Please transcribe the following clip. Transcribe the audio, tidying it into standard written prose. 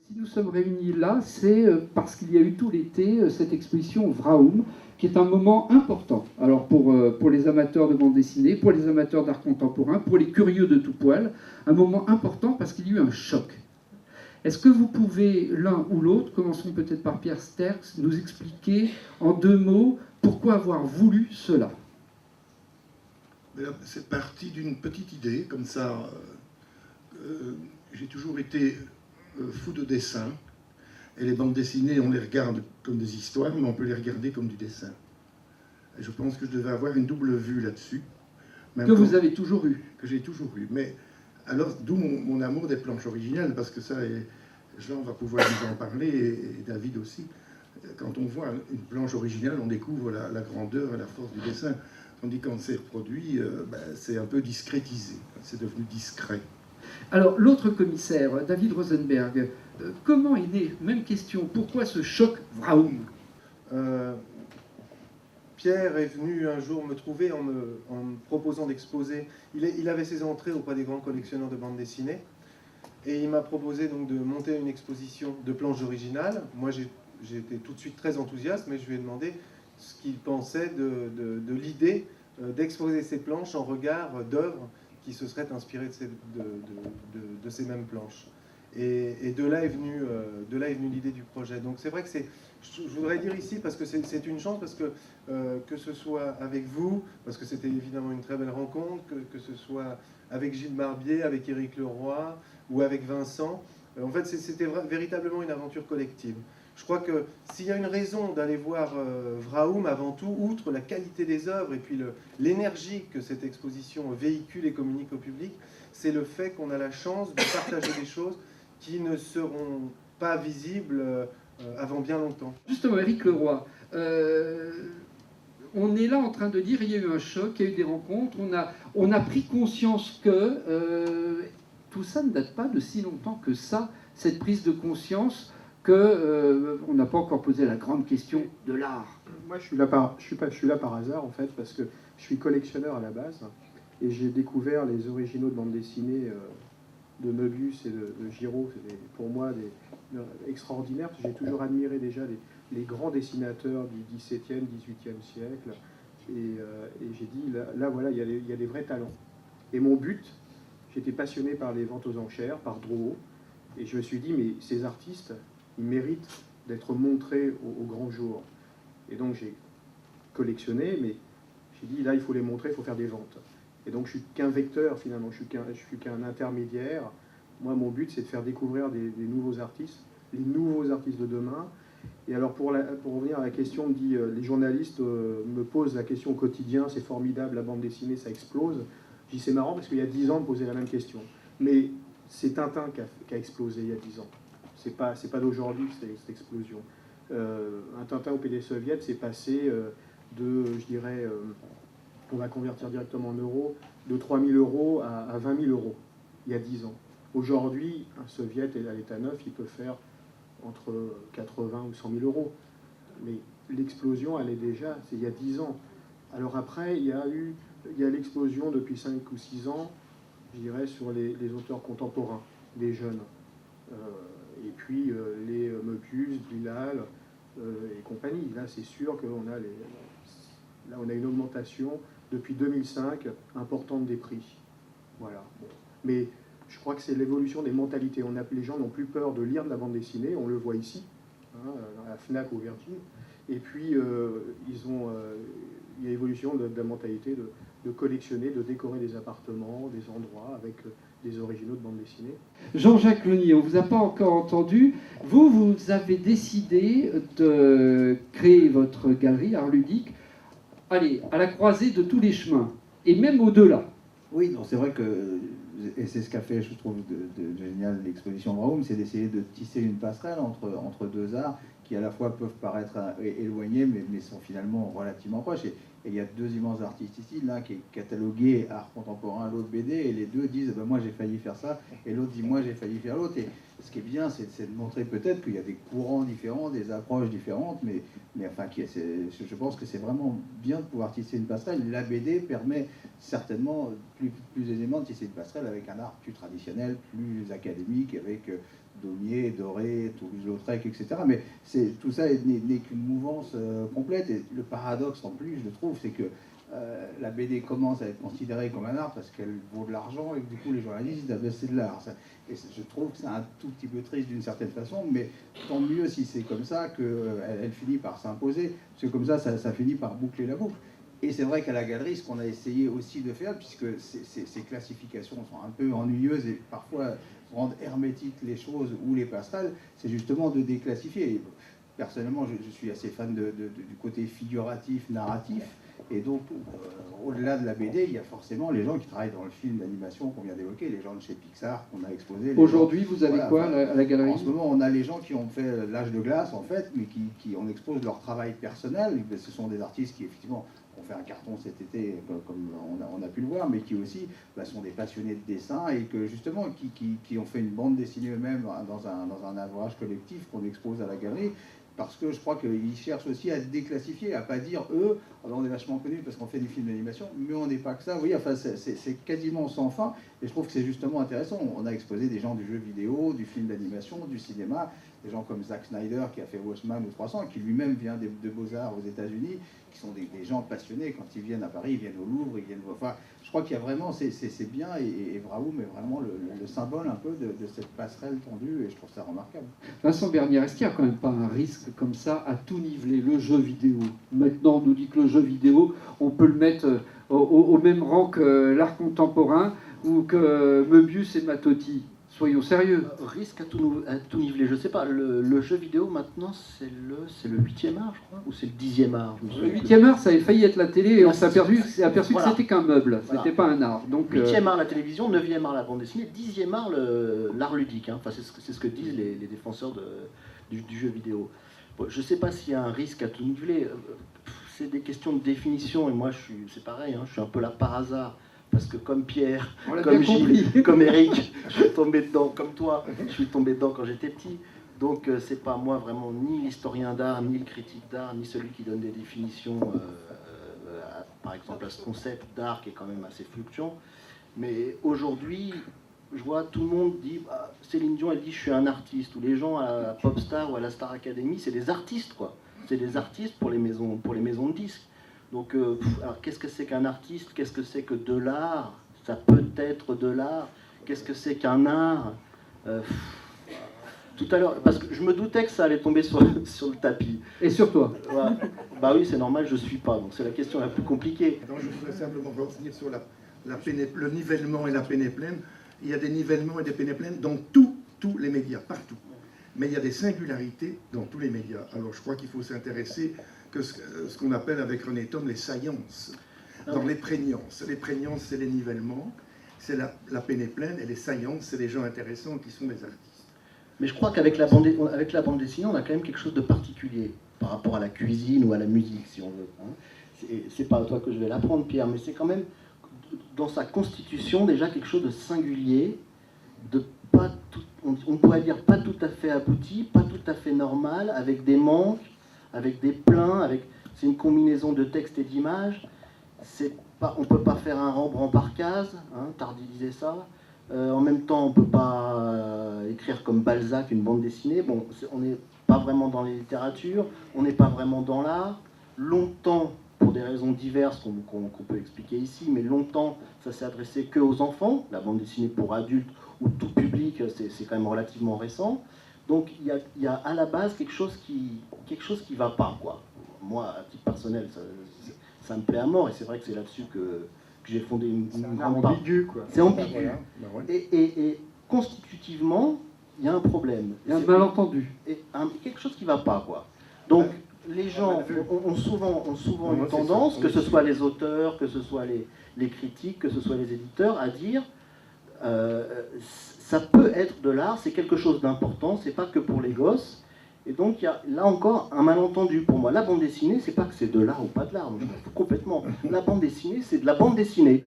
Si nous sommes réunis là, c'est parce qu'il y a eu tout l'été cette exposition Vraum, qui est un moment important. Alors pour les amateurs de bande dessinée, pour les amateurs d'art contemporain, pour les curieux de tout poil, un moment important parce qu'il y a eu un choc. Est-ce que vous pouvez, l'un ou l'autre, commençons peut-être par Pierre Sterckx, nous expliquer en 2 mots pourquoi avoir voulu cela? C'est parti d'une petite idée, comme ça. J'ai toujours été fou de dessin. Et les bandes dessinées, on les regarde comme des histoires, mais on peut les regarder comme du dessin. Et je pense que je devais avoir une double vue là-dessus. Que vous avez toujours eu. Que j'ai toujours eu. Mais alors, d'où mon amour des planches originales, parce que ça, Jean va pouvoir nous en parler, et David aussi. Quand on voit une planche originale, on découvre la grandeur et la force du dessin. Tandis que quand c'est reproduit, c'est un peu discrétisé. C'est devenu discret. Alors, l'autre commissaire, David Rosenberg, comment est né, même question, pourquoi ce choc Vraum? Pierre est venu un jour me trouver en me proposant d'exposer. Il avait ses entrées auprès des grands collectionneurs de bandes dessinées. Et il m'a proposé donc de monter une exposition de planches originales. Moi, j'ai été tout de suite très enthousiaste, mais je lui ai demandé ce qu'il pensait de l'idée d'exposer ces planches en regard d'œuvres qui se seraient inspirées de ces mêmes planches. Et de là est venue l'idée du projet. Donc c'est vrai que je voudrais dire ici, parce que c'est une chance, parce que ce soit avec vous, parce que c'était évidemment une très belle rencontre, que ce soit avec Gilles Barbier, avec Éric Leroy ou avec Vincent, en fait c'était véritablement une aventure collective. Je crois que s'il y a une raison d'aller voir Vraum avant tout, outre la qualité des œuvres et puis l'énergie que cette exposition véhicule et communique au public, c'est le fait qu'on a la chance de partager des choses qui ne seront pas visibles avant bien longtemps. Justement, Éric Leroy, on est là en train de dire il y a eu un choc, il y a eu des rencontres, on a pris conscience que tout ça ne date pas de si longtemps que ça, cette prise de conscience qu'on n'a pas encore posé la grande question de l'art. Moi, je suis là par hasard, en fait, parce que je suis collectionneur à la base, et j'ai découvert les originaux de bande dessinée de Möbius et de Giraud. C'est pour moi extraordinaire, parce que j'ai toujours admiré déjà les grands dessinateurs du XVIIe, XVIIIe siècle, et j'ai dit, là voilà, il y a des vrais talents. Et mon but, j'étais passionné par les ventes aux enchères, par Drouot, et je me suis dit, mais ces artistes, ils méritent d'être montrés au grand jour. Et donc j'ai collectionné, mais j'ai dit, là, il faut les montrer, il faut faire des ventes. Et donc je suis qu'un vecteur, finalement, je suis qu'un intermédiaire. Moi, mon but, c'est de faire découvrir des nouveaux artistes, les nouveaux artistes de demain. Et alors, pour revenir à la question, les journalistes me posent la question au quotidien, c'est formidable, la bande dessinée, ça explose. Je dis, c'est marrant, parce qu'il y a 10 ans, on me posait la même question. Mais c'est Tintin qui a explosé il y a 10 ans. C'est pas d'aujourd'hui, cette explosion. Un Tintin au PD soviète, c'est passé je dirais, on va convertir directement en euros, de 3 000 euros à 20 000 euros, il y a 10 ans. Aujourd'hui, un soviète à l'état neuf, il peut faire entre 80 ou 100 000 euros. Mais l'explosion, elle est déjà, c'est il y a 10 ans. Alors après, il y a l'explosion depuis 5 ou 6 ans, je dirais, sur les auteurs contemporains, les jeunes. Et puis les Möbius, Bilal et compagnie. Là, c'est sûr qu'on a, on a une augmentation depuis 2005 importante des prix. Voilà. Bon. Mais je crois que c'est l'évolution des mentalités. Les gens n'ont plus peur de lire de la bande dessinée, on le voit ici, hein, à la FNAC ou Virgin. Et puis, il y a l'évolution de la mentalité de collectionner, de décorer des appartements, des endroits avec des originaux de bande dessinée. Jean-Jacques Lenier, on ne vous a pas encore entendu. Vous avez décidé de créer votre galerie Art Ludique, allez, à la croisée de tous les chemins, et même au-delà. Oui, non, c'est vrai que, et c'est ce qu'a fait, je trouve, de génial l'exposition Vraum, c'est d'essayer de tisser une passerelle entre deux arts qui à la fois peuvent paraître éloignés, mais sont finalement relativement proches. Et il y a deux immenses artistes ici, l'un qui est catalogué art contemporain, l'autre BD, et les deux disent ben, moi j'ai failli faire ça, et l'autre dit moi j'ai failli faire l'autre. ce qui est bien, c'est de montrer peut-être qu'il y a des courants différents, des approches différentes, mais enfin, je pense que c'est vraiment bien de pouvoir tisser une passerelle. La BD permet certainement plus aisément de tisser une passerelle avec un art plus traditionnel, plus académique, avec Daumier, Doré, Toulouse-Lautrec, etc. Mais tout ça n'est qu'une mouvance complète. Et le paradoxe en plus, je trouve, c'est que la BD commence à être considérée comme un art parce qu'elle vaut de l'argent et que du coup les journalistes disent ah ben c'est de l'art. Et je trouve que c'est un tout petit peu triste d'une certaine façon, mais tant mieux si c'est comme ça qu'elle finit par s'imposer, parce que comme ça finit par boucler la boucle. Et c'est vrai qu'à la galerie, ce qu'on a essayé aussi de faire, puisque ces classifications sont un peu ennuyeuses et parfois rendent hermétiques les choses ou les passerelles, c'est justement de déclassifier. Et personnellement, je suis assez fan du côté figuratif, narratif. Et donc, au-delà de la BD, il y a forcément les gens qui travaillent dans le film d'animation qu'on vient d'évoquer, les gens de chez Pixar qu'on a exposés. Aujourd'hui, vous avez quoi à la galerie? En ce moment, on a les gens qui ont fait l'âge de glace, en fait, mais qui on expose leur travail personnel. Ce sont des artistes qui, effectivement, ont fait un carton cet été, comme on a pu le voir, mais qui aussi sont des passionnés de dessin et que, justement, qui ont fait une bande dessinée eux-mêmes dans un ouvrage collectif qu'on expose à la galerie. Parce que je crois qu'ils cherchent aussi à se déclassifier, à pas dire eux, alors on est vachement connus parce qu'on fait des films d'animation, mais on n'est pas que ça. Vous voyez, enfin, c'est quasiment sans fin, et je trouve que c'est justement intéressant. On a exposé des gens du jeu vidéo, du film d'animation, du cinéma, des gens comme Zack Snyder qui a fait Watchmen ou 300, qui lui-même vient de Beaux-Arts aux États-Unis, qui sont des gens passionnés. Quand ils viennent à Paris, ils viennent au Louvre, ils viennent. Enfin, je crois qu'il y a vraiment, c'est bien, et Vrahoum est vraiment le symbole un peu de cette passerelle tendue, et je trouve ça remarquable. Vincent Bernier, est-ce qu'il n'y a quand même pas un risque comme ça à tout niveler, le jeu vidéo? Maintenant, on nous dit que le jeu vidéo, on peut le mettre au même rang que l'art contemporain ou que Möbius et Mattotti. Soyons sérieux. Risque à tout niveler, je sais pas. Le jeu vidéo maintenant, c'est le 8e art, je crois, ou c'est le 10e art. Le 8e art, ça avait failli être la télé et on s'est aperçu voilà. que c'était qu'un meuble, Voilà. c'était pas un art. Donc, 8e art la télévision, 9e art la bande dessinée, 10e art l'art ludique. Hein. Enfin, c'est ce que disent les défenseurs du jeu vidéo. Bon, je sais pas s'il y a un risque à tout niveler. C'est des questions de définition et moi, c'est pareil, hein, je suis un peu là par hasard. Parce que comme Pierre, comme Gilles, comme Eric, je suis tombé dedans, comme toi, je suis tombé dedans quand j'étais petit. Donc c'est pas moi vraiment ni l'historien d'art, ni le critique d'art, ni celui qui donne des définitions, par exemple à ce concept d'art qui est quand même assez fluctuant. Mais aujourd'hui, je vois tout le monde dit, Céline Dion elle dit je suis un artiste, ou les gens à la Popstar ou à la Star Academy, c'est des artistes quoi. C'est des artistes pour les maisons de disques. Donc, alors, qu'est-ce que c'est qu'un artiste? Qu'est-ce que c'est que de l'art? Ça peut être de l'art. Qu'est-ce que c'est qu'un art? Tout à l'heure, parce que je me doutais que ça allait tomber sur le tapis. Et sur toi? Voilà. Bah oui, c'est normal, je suis pas. Donc c'est la question la plus compliquée. Alors, je voudrais simplement revenir sur le nivellement et la peinée pleine. Il y a des nivellements et des peinées pleines dans tous les médias, partout. Mais il y a des singularités dans tous les médias. Alors, je crois qu'il faut s'intéresser que ce qu'on appelle avec René Thom les saillances, dans les prégnances. Les prégnances, c'est les nivellements, c'est la peinée pleine, et les saillances, c'est les gens intéressants qui sont des artistes. Mais je crois qu'avec la bande dessinée, on a quand même quelque chose de particulier par rapport à la cuisine ou à la musique, si on veut. Hein. C'est pas à toi que je vais l'apprendre, Pierre, mais c'est quand même, dans sa constitution, déjà quelque chose de singulier, de pas tout, on pourrait dire pas tout à fait abouti, pas tout à fait normal, avec des manques, avec des pleins, c'est une combinaison de texte et d'images. On ne peut pas faire un Rembrandt par case, hein, Tardy disait ça. En même temps, on ne peut pas écrire comme Balzac une bande dessinée. Bon, on n'est pas vraiment dans les littératures, on n'est pas vraiment dans l'art. Longtemps, pour des raisons diverses qu'on peut expliquer ici, mais longtemps, ça s'est adressé qu'aux enfants. La bande dessinée pour adultes ou tout public, c'est quand même relativement récent. Donc il y a à la base quelque chose qui va pas, quoi. Moi, à titre personnel, ça me plaît à mort, et c'est vrai que c'est là-dessus que j'ai fondé une grande part. Ambigu, quoi. C'est ambigu. Voilà, ben ouais. Et constitutivement, il y a un problème. Il y a un malentendu. Et quelque chose qui va pas, quoi. Donc les gens ont souvent une tendance, que ce soit les auteurs, que ce soit les critiques, que ce soit les éditeurs, à dire ça peut être de l'art, c'est quelque chose d'important, c'est pas que pour les gosses. Et donc il y a là encore un malentendu pour moi. La bande dessinée, c'est pas que c'est de l'art ou pas de l'art, complètement. La bande dessinée, c'est de la bande dessinée.